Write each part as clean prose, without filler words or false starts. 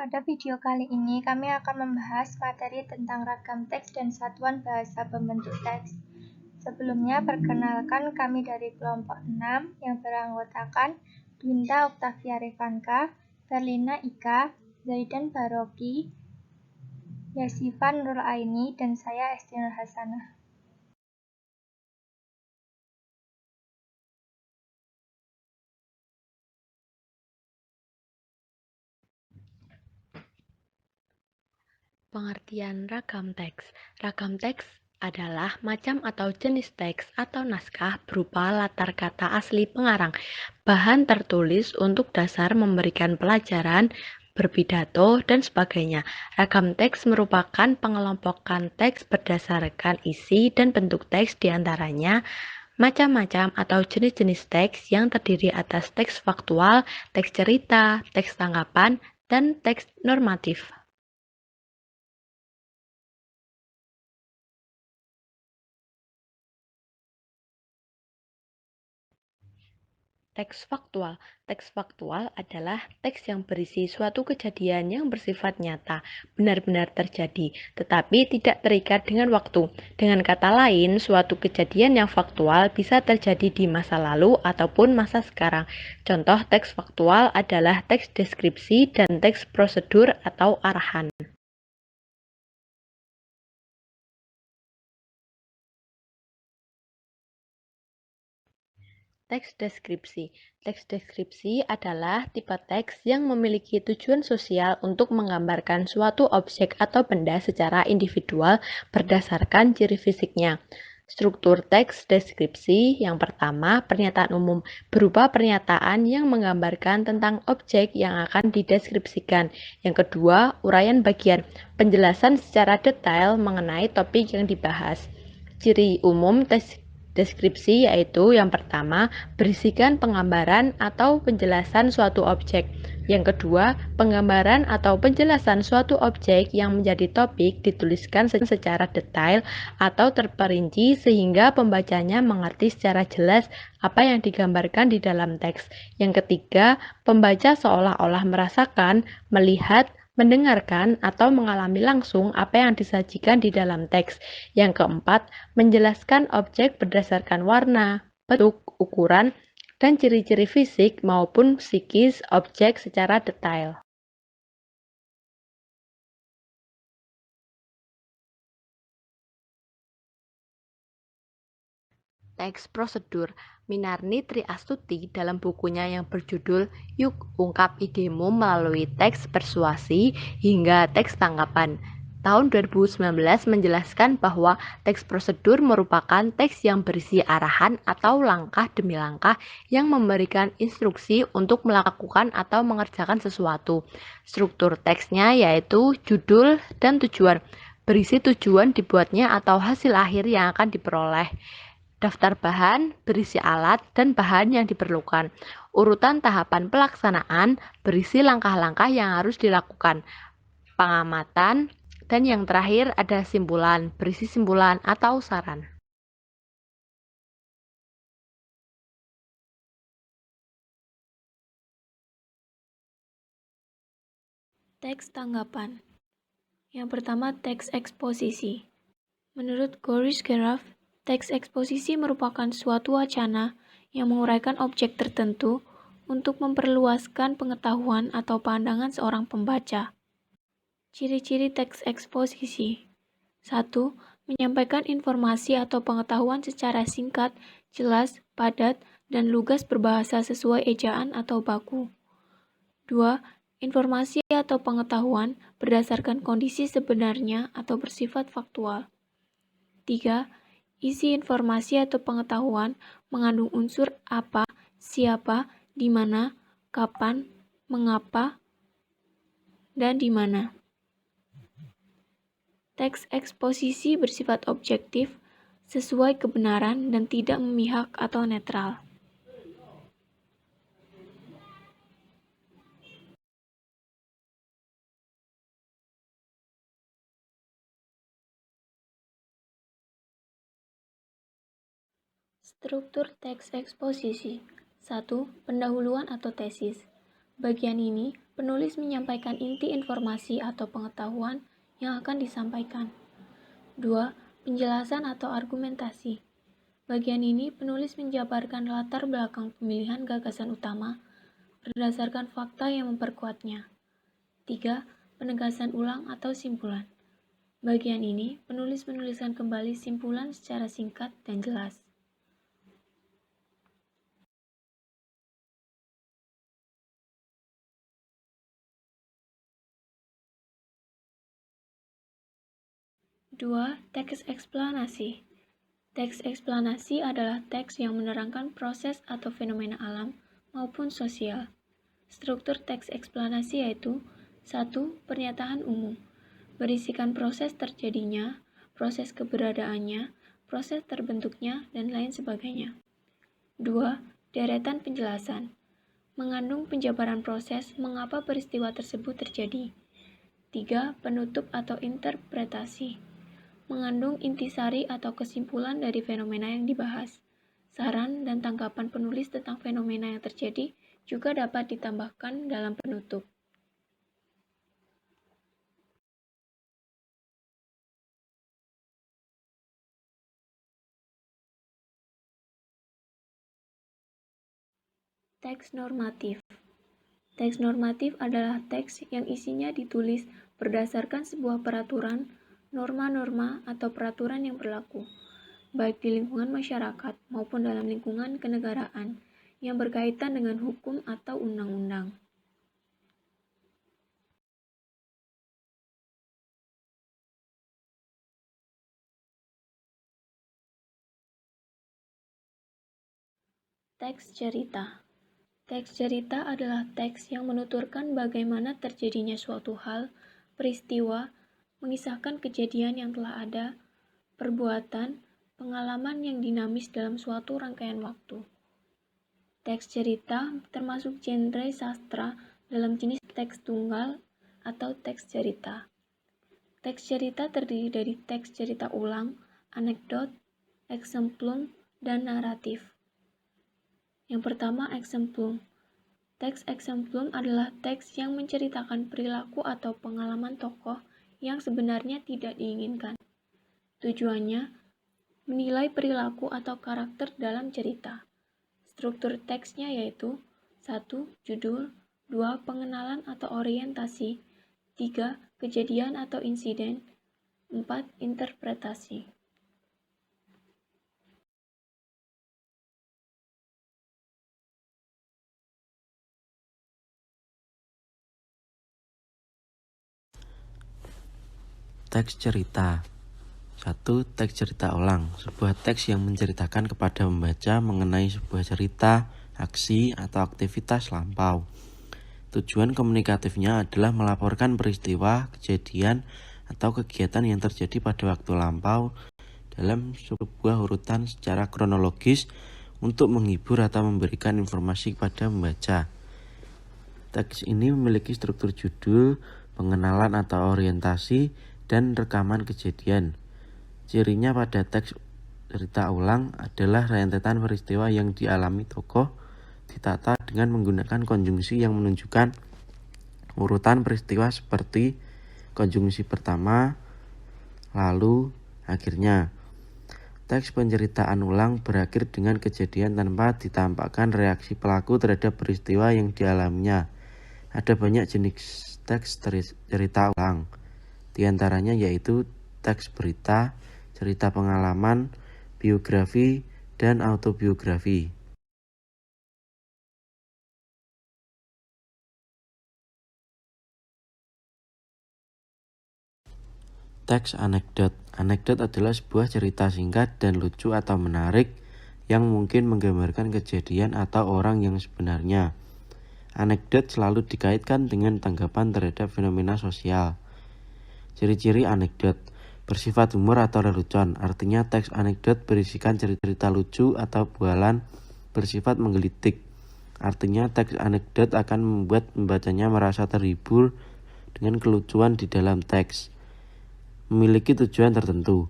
Pada video kali ini kami akan membahas materi tentang ragam teks dan satuan bahasa pembentuk teks. Sebelumnya perkenalkan kami dari kelompok 6 yang beranggotakan Dinta Oktavia Revanka, Berlina Ika, Zaidan Baroki, Yasifa Nurul Aini, dan saya Esti Nur Hasanah. Pengertian ragam teks. Ragam teks adalah macam atau jenis teks atau naskah berupa latar kata asli pengarang, bahan tertulis untuk dasar memberikan pelajaran, berpidato, dan sebagainya. Ragam teks merupakan pengelompokan teks berdasarkan isi dan bentuk teks diantaranya macam-macam atau jenis-jenis teks yang terdiri atas teks faktual, teks cerita, teks tanggapan, dan teks normatif. Teks faktual. Teks faktual adalah teks yang berisi suatu kejadian yang bersifat nyata, benar-benar terjadi, tetapi tidak terikat dengan waktu. Dengan kata lain, suatu kejadian yang faktual bisa terjadi di masa lalu ataupun masa sekarang. Contoh teks faktual adalah teks deskripsi dan teks prosedur atau arahan. Teks deskripsi. Teks deskripsi adalah tipe teks yang memiliki tujuan sosial untuk menggambarkan suatu objek atau benda secara individual berdasarkan ciri fisiknya. Struktur teks deskripsi yang pertama, pernyataan umum, berupa pernyataan yang menggambarkan tentang objek yang akan dideskripsikan. Yang kedua, uraian bagian, penjelasan secara detail mengenai topik yang dibahas. Ciri umum deskripsi yaitu yang pertama, berisikan penggambaran atau penjelasan suatu objek. Yang kedua, penggambaran atau penjelasan suatu objek yang menjadi topik dituliskan secara detail atau terperinci sehingga pembacanya mengerti secara jelas apa yang digambarkan di dalam teks. Yang ketiga, pembaca seolah-olah merasakan, melihat, mendengarkan atau mengalami langsung apa yang disajikan di dalam teks. Yang keempat, menjelaskan objek berdasarkan warna, bentuk, ukuran, dan ciri-ciri fisik maupun psikis objek secara detail. Teks prosedur. Minarni Triastuti dalam bukunya yang berjudul Yuk Ungkap Idemu Melalui Teks Persuasi hingga Teks Tanggapan tahun 2019 menjelaskan bahwa teks prosedur merupakan teks yang berisi arahan atau langkah demi langkah yang memberikan instruksi untuk melakukan atau mengerjakan sesuatu. Struktur teksnya yaitu judul dan tujuan. Berisi tujuan dibuatnya atau hasil akhir yang akan diperoleh. Daftar bahan, berisi alat, dan bahan yang diperlukan. Urutan tahapan pelaksanaan, berisi langkah-langkah yang harus dilakukan. Pengamatan, dan yang terakhir ada simpulan, berisi simpulan atau saran. Teks tanggapan. Yang pertama, teks eksposisi. Menurut Goris Geraf, teks eksposisi merupakan suatu wacana yang menguraikan objek tertentu untuk memperluaskan pengetahuan atau pandangan seorang pembaca. Ciri-ciri teks eksposisi. 1. Menyampaikan informasi atau pengetahuan secara singkat, jelas, padat, dan lugas berbahasa sesuai ejaan atau baku. 2. Informasi atau pengetahuan berdasarkan kondisi sebenarnya atau bersifat faktual. 3. Isi informasi atau pengetahuan mengandung unsur apa, siapa, di mana, kapan, mengapa, dan di mana. Teks eksposisi bersifat objektif, sesuai kebenaran dan tidak memihak atau netral. Struktur teks eksposisi. 1. Pendahuluan atau tesis. Bagian ini penulis menyampaikan inti informasi atau pengetahuan yang akan disampaikan. 2. Penjelasan atau argumentasi. Bagian ini penulis menjabarkan latar belakang pemilihan gagasan utama berdasarkan fakta yang memperkuatnya. 3. Penegasan ulang atau simpulan. Bagian ini penulis menuliskan kembali simpulan secara singkat dan jelas. Dua, teks eksplanasi. Teks eksplanasi adalah teks yang menerangkan proses atau fenomena alam maupun sosial. Struktur teks eksplanasi yaitu 1. Pernyataan umum, berisikan proses terjadinya, proses keberadaannya, proses terbentuknya, dan lain sebagainya. 2. Deretan penjelasan, mengandung penjabaran proses mengapa peristiwa tersebut terjadi. 3. Penutup atau interpretasi, mengandung intisari atau kesimpulan dari fenomena yang dibahas. Saran dan tanggapan penulis tentang fenomena yang terjadi juga dapat ditambahkan dalam penutup. Teks normatif. Teks normatif adalah teks yang isinya ditulis berdasarkan sebuah peraturan, norma-norma, atau peraturan yang berlaku, baik di lingkungan masyarakat maupun dalam lingkungan kenegaraan yang berkaitan dengan hukum atau undang-undang. Teks cerita. Teks cerita adalah teks yang menuturkan bagaimana terjadinya suatu hal, peristiwa, mengisahkan kejadian yang telah ada, perbuatan, pengalaman yang dinamis dalam suatu rangkaian waktu. Teks cerita termasuk genre sastra dalam jenis teks tunggal atau teks cerita. Teks cerita terdiri dari teks cerita ulang, anekdot, eksemplum, dan naratif. Yang pertama, eksemplum. Teks eksemplum adalah teks yang menceritakan perilaku atau pengalaman tokoh yang sebenarnya tidak diinginkan. Tujuannya, menilai perilaku atau karakter dalam cerita. Struktur teksnya yaitu 1. Judul, 2. Pengenalan atau orientasi, 3. Kejadian atau insiden, 4. Interpretasi. Teks cerita. 1. Teks cerita ulang, sebuah teks yang menceritakan kepada pembaca mengenai sebuah cerita, aksi, atau aktivitas lampau. Tujuan komunikatifnya adalah melaporkan peristiwa, kejadian, atau kegiatan yang terjadi pada waktu lampau dalam sebuah urutan secara kronologis untuk menghibur atau memberikan informasi kepada pembaca. Teks ini memiliki struktur judul, pengenalan atau orientasi, dan rekaman kejadian. Cirinya pada teks cerita ulang adalah rentetan peristiwa yang dialami tokoh ditata dengan menggunakan konjungsi yang menunjukkan urutan peristiwa seperti konjungsi pertama, lalu, akhirnya. Teks penceritaan ulang berakhir dengan kejadian tanpa ditampakkan reaksi pelaku terhadap peristiwa yang dialaminya. Ada banyak jenis teks cerita ulang. Di antaranya yaitu teks berita, cerita pengalaman, biografi, dan autobiografi. Teks anekdot. Anekdot adalah sebuah cerita singkat dan lucu atau menarik yang mungkin menggambarkan kejadian atau orang yang sebenarnya. Anekdot selalu dikaitkan dengan tanggapan terhadap fenomena sosial. Ciri-ciri anekdot: bersifat humor atau lelucon, artinya teks anekdot berisikan cerita lucu atau bualan bersifat menggelitik. Artinya teks anekdot akan membuat pembacanya merasa terhibur dengan kelucuan di dalam teks. Memiliki tujuan tertentu,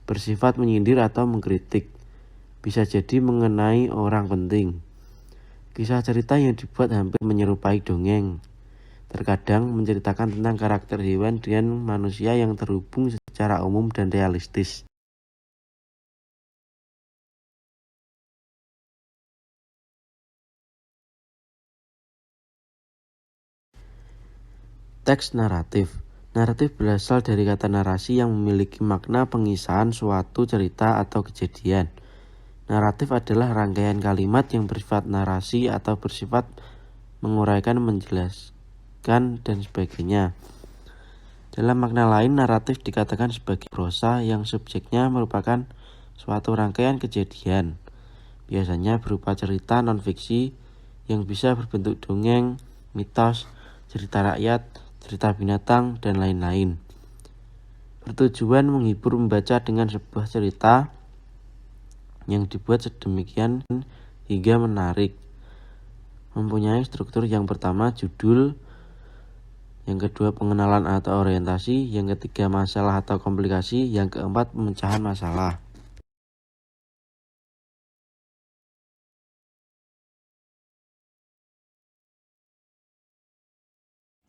bersifat menyindir atau mengkritik, bisa jadi mengenai orang penting. Kisah cerita yang dibuat hampir menyerupai dongeng. terkadang menceritakan tentang karakter hewan dan manusia yang terhubung secara umum dan realistis. Teks naratif. Naratif berasal dari kata narasi yang memiliki makna pengisahan suatu cerita atau kejadian. Naratif adalah rangkaian kalimat yang bersifat narasi atau bersifat menguraikan, menjelaskan, dan sebagainya. Dalam makna lain, naratif dikatakan sebagai prosa yang subjeknya merupakan suatu rangkaian kejadian, biasanya berupa cerita non-fiksi yang bisa berbentuk dongeng, mitos, cerita rakyat, cerita binatang, dan lain-lain. Bertujuan menghibur membaca dengan sebuah cerita yang dibuat sedemikian hingga menarik. Mempunyai struktur yang pertama judul, yang kedua pengenalan atau orientasi, yang ketiga masalah atau komplikasi, yang keempat pemecahan masalah.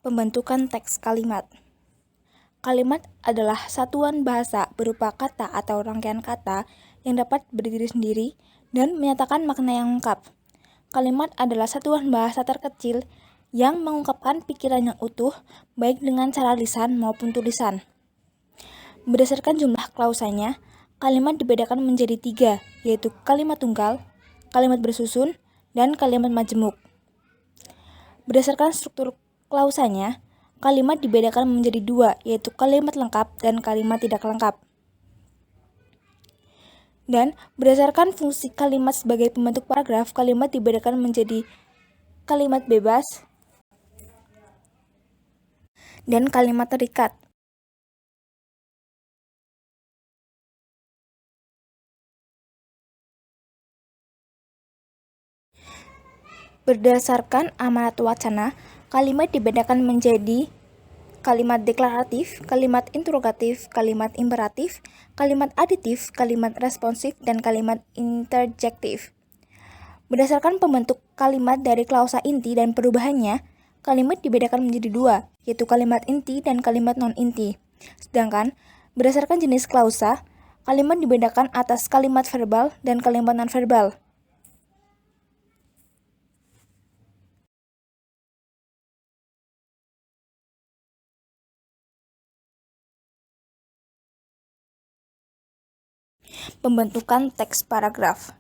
Pembentukan teks kalimat. Kalimat adalah satuan bahasa berupa kata atau rangkaian kata yang dapat berdiri sendiri dan menyatakan makna yang lengkap. Kalimat adalah satuan bahasa terkecil yang mengungkapkan pikiran yang utuh, baik dengan cara lisan maupun tulisan. Berdasarkan jumlah klausanya, kalimat dibedakan menjadi 3, yaitu kalimat tunggal, kalimat bersusun, dan kalimat majemuk. Berdasarkan struktur klausanya, kalimat dibedakan menjadi 2, yaitu kalimat lengkap dan kalimat tidak lengkap. Dan berdasarkan fungsi kalimat sebagai pembentuk paragraf, kalimat dibedakan menjadi kalimat bebas dan kalimat terikat. Berdasarkan amanat wacana, kalimat dibedakan menjadi kalimat deklaratif, kalimat interrogatif, kalimat imperatif, kalimat aditif, kalimat responsif, dan kalimat interjektif. Berdasarkan pembentuk kalimat dari klausa inti dan perubahannya, kalimat dibedakan menjadi 2, yaitu kalimat inti dan kalimat non-inti. Sedangkan, berdasarkan jenis klausa, kalimat dibedakan atas kalimat verbal dan kalimat non-verbal. Pembentukan teks paragraf.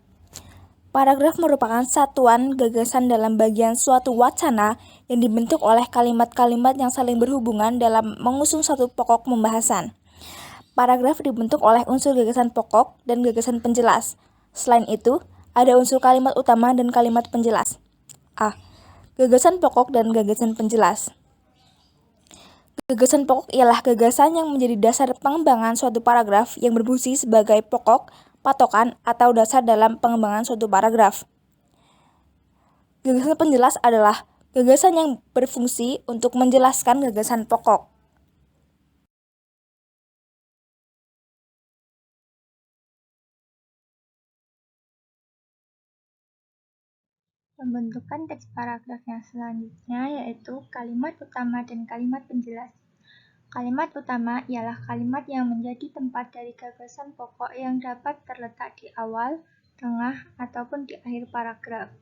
Paragraf merupakan satuan gagasan dalam bagian suatu wacana yang dibentuk oleh kalimat-kalimat yang saling berhubungan dalam mengusung satu pokok pembahasan. Paragraf dibentuk oleh unsur gagasan pokok dan gagasan penjelas. Selain itu, ada unsur kalimat utama dan kalimat penjelas. A. Gagasan pokok dan gagasan penjelas. Gagasan pokok ialah gagasan yang menjadi dasar pengembangan suatu paragraf yang berfungsi sebagai pokok, patokan, atau dasar dalam pengembangan suatu paragraf. Gagasan penjelas adalah gagasan yang berfungsi untuk menjelaskan gagasan pokok. Pembentukan teks paragraf yang selanjutnya yaitu kalimat utama dan kalimat penjelas. Kalimat utama ialah kalimat yang menjadi tempat dari gagasan pokok yang dapat terletak di awal, tengah, ataupun di akhir paragraf.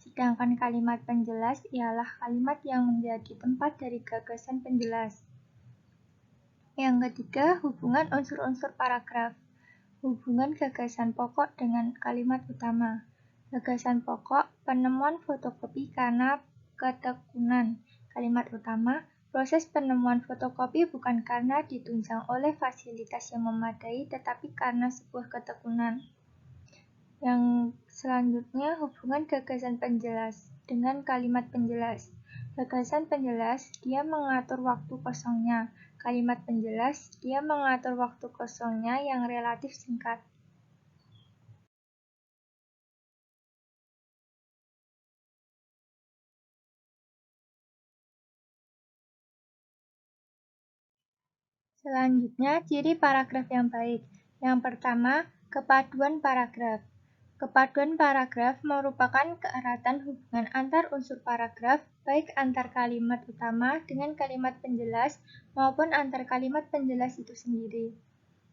Sedangkan kalimat penjelas ialah kalimat yang menjadi tempat dari gagasan penjelas. Yang ketiga, hubungan unsur-unsur paragraf. Hubungan gagasan pokok dengan kalimat utama. Gagasan pokok, penemuan fotokopi karena ketekunan. Kalimat utama, proses penemuan fotokopi bukan karena ditunjang oleh fasilitas yang memadai, tetapi karena sebuah ketekunan. Yang selanjutnya, hubungan gagasan penjelas dengan kalimat penjelas. Gagasan penjelas, dia mengatur waktu kosongnya. Kalimat penjelas, dia mengatur waktu kosongnya yang relatif singkat. Selanjutnya, ciri paragraf yang baik. Yang pertama, kepaduan paragraf. Kepaduan paragraf merupakan keeratan hubungan antar unsur paragraf baik antar kalimat utama dengan kalimat penjelas maupun antar kalimat penjelas itu sendiri.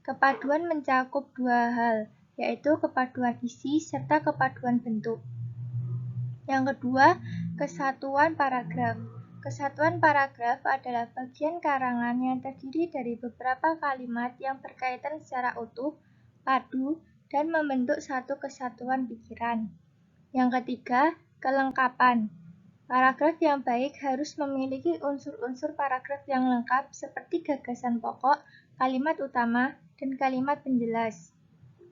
Kepaduan mencakup dua hal, yaitu kepaduan isi serta kepaduan bentuk. Yang kedua, kesatuan paragraf. Kesatuan paragraf adalah bagian karangan yang terdiri dari beberapa kalimat yang berkaitan secara utuh, padu, dan membentuk satu kesatuan pikiran. Yang ketiga, kelengkapan. Paragraf yang baik harus memiliki unsur-unsur paragraf yang lengkap seperti gagasan pokok, kalimat utama, dan kalimat penjelas.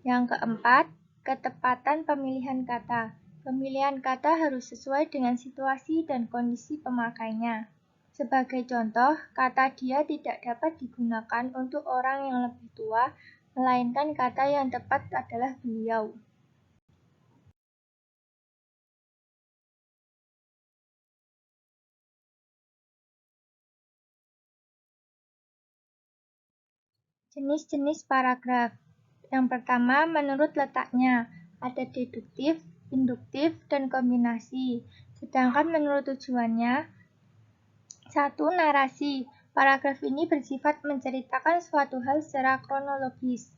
Yang keempat, ketepatan pemilihan kata. Pemilihan kata harus sesuai dengan situasi dan kondisi pemakainya. Sebagai contoh, kata dia tidak dapat digunakan untuk orang yang lebih tua, melainkan kata yang tepat adalah beliau. Jenis-jenis paragraf. Yang pertama, menurut letaknya, ada deduktif, induktif, dan kombinasi. Sedangkan menurut tujuannya, 1. Narasi. Paragraf ini bersifat menceritakan suatu hal secara kronologis.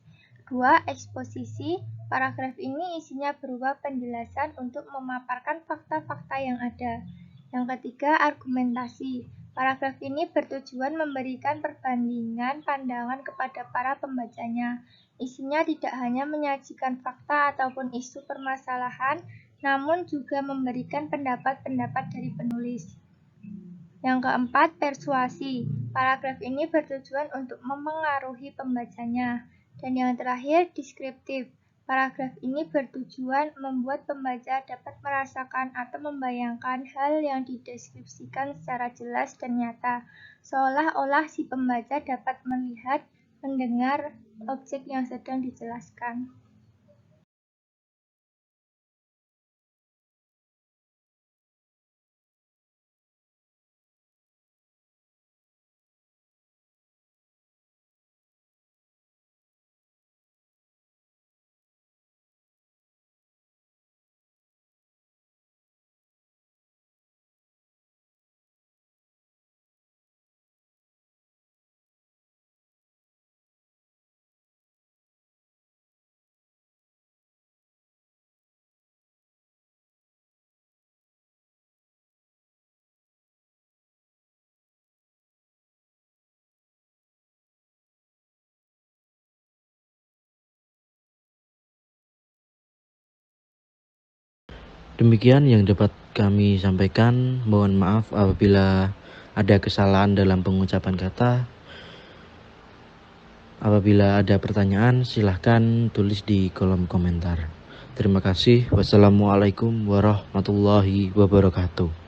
2. Eksposisi. Paragraf ini isinya berupa penjelasan untuk memaparkan fakta-fakta yang ada. Yang ketiga, argumentasi. Paragraf ini bertujuan memberikan perbandingan pandangan kepada para pembacanya. Isinya tidak hanya menyajikan fakta ataupun isu permasalahan, namun juga memberikan pendapat-pendapat dari penulis. Yang keempat, persuasi. Paragraf ini bertujuan untuk memengaruhi pembacanya. Dan yang terakhir, deskriptif. Paragraf ini bertujuan membuat pembaca dapat merasakan atau membayangkan hal yang dideskripsikan secara jelas dan nyata, seolah-olah si pembaca dapat melihat, mendengar objek yang sedang dijelaskan. Demikian yang dapat kami sampaikan. Mohon maaf apabila ada kesalahan dalam pengucapan kata. Apabila ada pertanyaan, silahkan tulis di kolom komentar. Terima kasih. Wassalamualaikum warahmatullahi wabarakatuh.